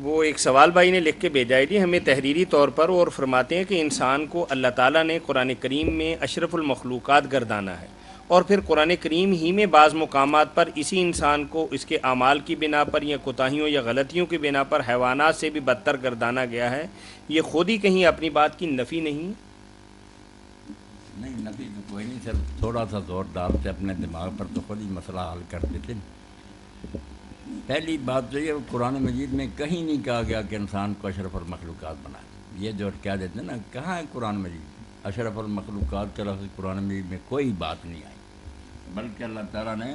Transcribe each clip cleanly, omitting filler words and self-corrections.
وہ ایک سوال بھائی نے لکھ کے بھیجا ہے جی ہمیں تحریری طور پر، اور فرماتے ہیں کہ انسان کو اللہ تعالیٰ نے قرآن کریم میں اشرف المخلوقات گردانا ہے، اور پھر قرآن کریم ہی میں بعض مقامات پر اسی انسان کو اس کے اعمال کی بنا پر یا کوتاہیوں یا غلطیوں کی بنا پر حیوانات سے بھی بدتر گردانا گیا ہے۔ یہ خود ہی کہیں اپنی بات کی نفی نہیں؟ نہیں، نفی تو کوئی نہیں، صرف تھوڑا سا زور ڈالتے اپنے دماغ پر تو خود ہی مسئلہ حل کر دیتے۔ پہلی بات تو یہ قرآن مجید میں کہیں نہیں کہا گیا کہ انسان کو اشرف المخلوقات بنائے۔ یہ جو کہہ دیتے ہیں نا، کہاں ہے قرآن مجید اشرف المخلوقات کا لفظ قرآن مجید میں کوئی بات نہیں آئی، بلکہ اللہ تعالیٰ نے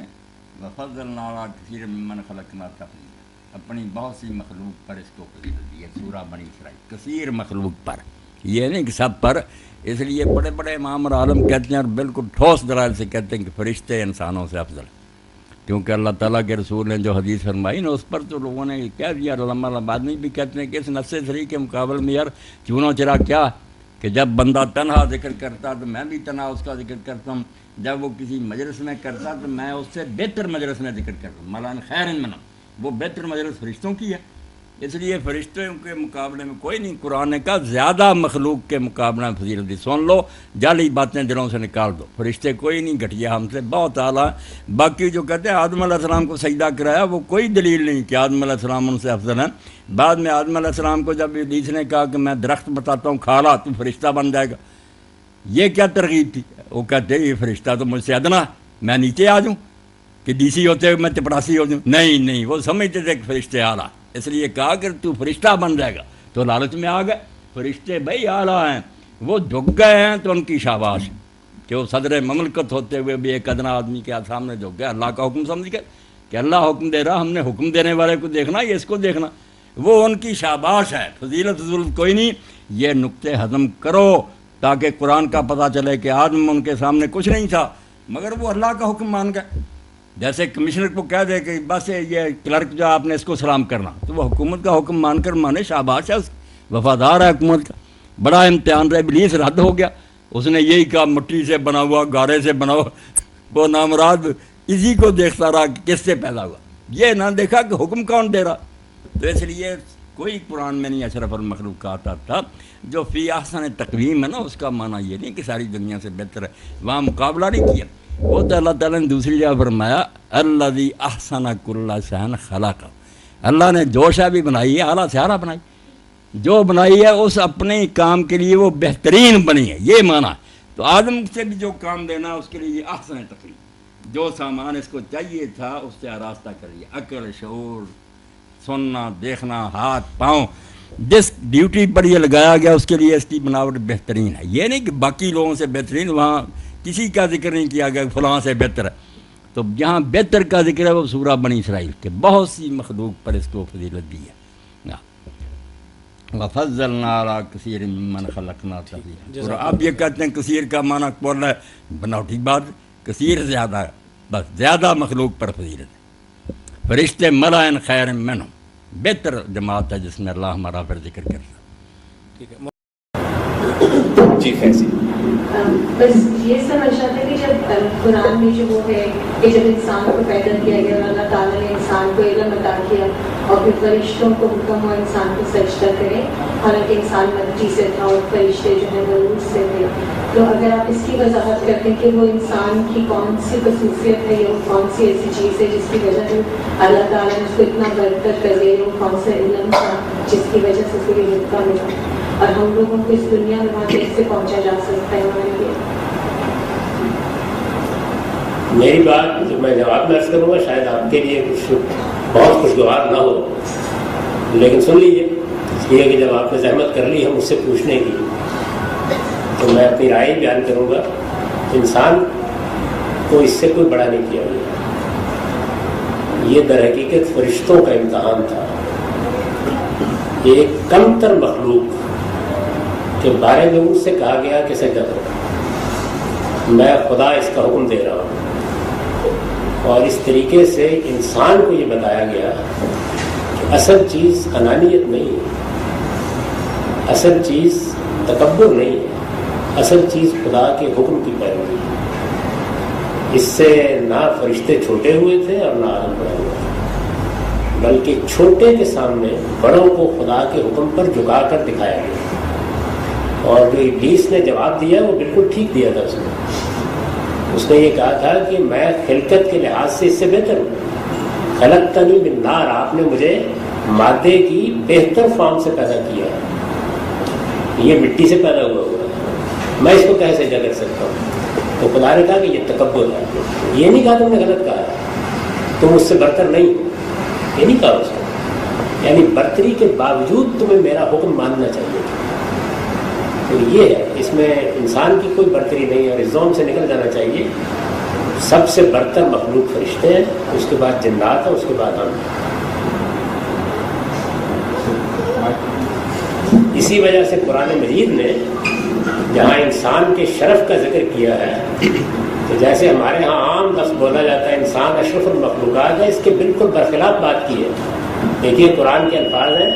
وَفَضَّلْنَا عَلَىٰ كَثِيرٍ مِّمَّنْ خَلَقْنَا تَفْضِيلًا اپنی بہت سی مخلوق پر اس کو فضیلت دی ہے۔ سورہ بنی اسرائیل، کثیر مخلوق پر، یہ نہیں کہ سب پر۔ اس لیے بڑے بڑے امام اور عالم کہتے ہیں، اور بالکل ٹھوس دلائل سے کہتے ہیں کہ فرشتے انسانوں سے افضل، کیونکہ اللہ تعالیٰ کے رسول نے جو حدیث فرمائی نا، اس پر تو لوگوں نے کہہ دیا۔ علماء آبادی بھی کہتے ہیں کہ اس نص صریح کے مقابل میں یار چونو چرا کیا کہ جب بندہ تنہا ذکر کرتا تو میں بھی تنہا اس کا ذکر کرتا ہوں، جب وہ کسی مجلس میں کرتا تو میں اس سے بہتر مجلس میں ذکر کرتا ہوں، ملان خیر من، وہ بہتر مجلس فرشتوں کی ہے۔ اس لیے فرشتوں کے مقابلے میں کوئی نہیں، قرآن کا زیادہ مخلوق کے مقابلے میں فضیلت دی۔ سن لو، جعلی باتیں دلوں سے نکال دو، فرشتے کوئی نہیں گھٹیا، ہم سے بہت اعلیٰ۔ باقی جو کہتے ہیں آدم علیہ السلام کو سجدہ کرایا، وہ کوئی دلیل نہیں کہ آدم علیہ السلام ان سے افضل ہیں۔ بعد میں آدم علیہ السلام کو جب ابلیس نے کہا کہ میں درخت بتاتا ہوں کھا لا، تو فرشتہ بن جائے گا، یہ کیا ترغیب تھی؟ وہ کہتے ہیں یہ فرشتہ تو مجھ سے ادنا، میں نیچے آ جاؤں کہ ڈی سی ہوتے ہوئے میں چپڑاسی ہو جاؤں؟ نہیں، وہ سمجھتے تھے کہ فرشتے اعلیٰ، اس لیے کہا کہ تو فرشتہ بن جائے گا، تو لالچ میں آ گئے۔ فرشتے بھائی اعلیٰ ہیں، وہ جھک گئے ہیں تو ان کی شاباش کہ وہ صدر مملکت ہوتے ہوئے بھی ایک ادنا آدمی کے سامنے جھک گئے، اللہ کا حکم سمجھ گئے کہ اللہ حکم دے رہا، ہم نے حکم دینے والے کو دیکھنا، یہ اس کو دیکھنا، وہ ان کی شاباش ہے۔ فضیلت کوئی نہیں، یہ نقطے ہضم کرو تاکہ قرآن کا پتہ چلے کہ آدم ان کے سامنے کچھ نہیں تھا، مگر وہ اللہ کا حکم مان گئے۔ جیسے کمشنر کو کہہ دے کہ بس یہ کلرک جو آپ نے اس کو سلام کرنا، تو وہ حکومت کا حکم مان کر مانے، شاباش ہے، وفادار ہے حکومت کا۔ بڑا امتحان رہا، ابلیس رد ہو گیا، اس نے یہی کہا مٹی سے بنا ہوا، گارے سے بنا ہوا، وہ نامراد اسی کو دیکھتا رہا کہ کس سے پیدا ہوا، یہ نہ دیکھا کہ حکم کون دے رہا۔ تو اس لیے کوئی قرآن میں نہیں اشرف المخلوقات آتا۔ جو فی احسن تقویم ہے نا، اس کا معنی یہ نہیں کہ ساری دنیا سے بہتر ہے، وہاں مقابلہ نہیں کیا۔ وہ تو اللہ تعالیٰ نے دوسری جگہ فرمایا الذی احسن کل شیء خلقہ، اللہ نے جو شے بھی بنائی ہے اعلیٰ سے اعلیٰ بنائی، جو بنائی ہے اس اپنے کام کے لیے وہ بہترین بنی ہے، یہ معنی۔ تو آدم سے بھی جو کام دینا اس کے لیے یہ احسن تقویم، جو سامان اس کو چاہیے تھا اس سے آراستہ کر لیا، عقل، شعور، سننا، دیکھنا، ہاتھ، پاؤں، جس ڈیوٹی پر یہ لگایا گیا اس کے لیے اس کی بناوٹ بہترین ہے۔ یہ نہیں کہ باقی لوگوں سے بہترین، وہاں کسی کا ذکر نہیں کیا گیا فلاں سے بہتر ہے۔ تو جہاں بہتر کا ذکر ہے وہ سورہ بنی اسرائیل کے بہت سی مخلوق پر اس کو فضیلت دی ہے۔ وَفَضَّلْنَا عَلَىٰ كَثِيرٍ مِّمَّنْ خَلَقْنَا تَفْضِيلًا۔ اور اب یہ کہتے ہیں کثیر کا معنی بول رہا ہے بناوٹی بات، کثیر زیادہ ہے، بس زیادہ مخلوق پر فضیلت ہے۔ فرشتے ملائن خیر منہم، بہتر جماعت ہے جس میں اللہ ہمارا پھر ذکر کرتا ہے۔ ٹھیک ہے جی، فیضی بس یہ سمجھنا تھا کہ جب قرآن میں جو وہ ہے کہ جب انسان کو پیدا کیا گیا اور اللہ تعالیٰ نے انسان کو علم عطا کیا اور پھر فرشتوں کو حکم ہوا انسان کو سجدہ کرے، حالانکہ انسان مٹی سے تھا اور فرشتے جو ہیں وہ نور سے تھے، تو اگر آپ اس کی وضاحت کرتے ہیں کہ وہ انسان کی کون سی خصوصیت ہے یا کون سی ایسی چیز ہے جس کی وجہ سے اللہ تعالیٰ نے اس کو اتنا برتر کر دیا، وہ کون سا علم تھا جس کی وجہ سے اس کو یہ رتبہ ملا، اور ہم لوگوں کو اس دنیا میں وہاں کیسے پہنچا جا سکتا ہے ہمارے لیے؟ میری بات جو میں جواب میں عرض کروں گا شاید آپ کے لیے کچھ بہت خوشگوار نہ ہو، لیکن سن لیجیے، اس لیے کہ جب آپ نے زحمت کر لی ہے مجھ سے پوچھنے کی، تو میں اپنی رائے بیان کروں گا۔ انسان کو اس سے کوئی بڑا نہیں کیا گیا، یہ در حقیقت فرشتوں کا امتحان تھا۔ ایک کم تر مخلوق کے بارے میں مجھ سے کہا گیا کہ سجدہ کرو، میں خدا اس کا حکم دے رہا ہوں، اور اس طریقے سے انسان کو یہ بتایا گیا کہ اصل چیز انانیت نہیں ہے، اصل چیز تکبر نہیں ہے، اصل چیز خدا کے حکم کی پیروی ہے۔ اس سے نہ فرشتے چھوٹے ہوئے تھے اور نہ آدم بڑا ہوا تھا۔ بلکہ چھوٹے کے سامنے بڑوں کو خدا کے حکم پر جھکا کر دکھایا گیا۔ اور جو ابلیس نے جواب دیا وہ بالکل ٹھیک دیا تھا اس نے یہ کہا تھا کہ میں خلقت کے لحاظ سے اس سے بہتر ہوں، خلقتنی من نار، آپ نے مجھے مادے کی بہتر فارم سے پیدا کیا ہے، یہ مٹی سے پیدا ہوا ہے، میں اس کو کیسے سجدہ کر سکتا ہوں؟ تو خدا نے کہا کہ یہ تکبر ہے، یہ نہیں کہا تم نے غلط کہا ہے، تم اس سے برتر نہیں ہو، یہ نہیں کہا اس کو، یعنی برتری کے باوجود تمہیں میرا حکم ماننا چاہیے۔ تو یہ ہے، اس میں انسان کی کوئی برتری نہیں ہے اور اس زون سے نکل جانا چاہیے۔ سب سے برتر مخلوق فرشتے ہیں، اس کے بعد جنات ہیں، اس کے بعد ہم۔ اسی وجہ سے قرآن مجید نے جہاں انسان کے شرف کا ذکر کیا ہے، تو جیسے ہمارے ہاں عام لفظ بولا جاتا ہے انسان اشرف المخلوقات ہے، اس کے بالکل برخلاف بات کی ہے۔ دیکھیے قرآن کے الفاظ ہیں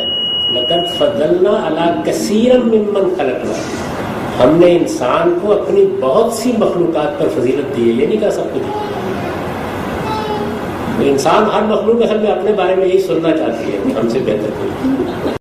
لَقَدْ فَضَّلْنَا عَلَىٰ كَثِيرٍ مِّمَّنْ خَلَقْنَا، ہم نے انسان کو اپنی بہت سی مخلوقات پر فضیلت دی ہے، یہ نہیں کہا سب کچھ۔ تو انسان ہر مخلوق اصل میں اپنے بارے میں یہی سننا چاہتی ہے کہ ہم سے بہتر کوئی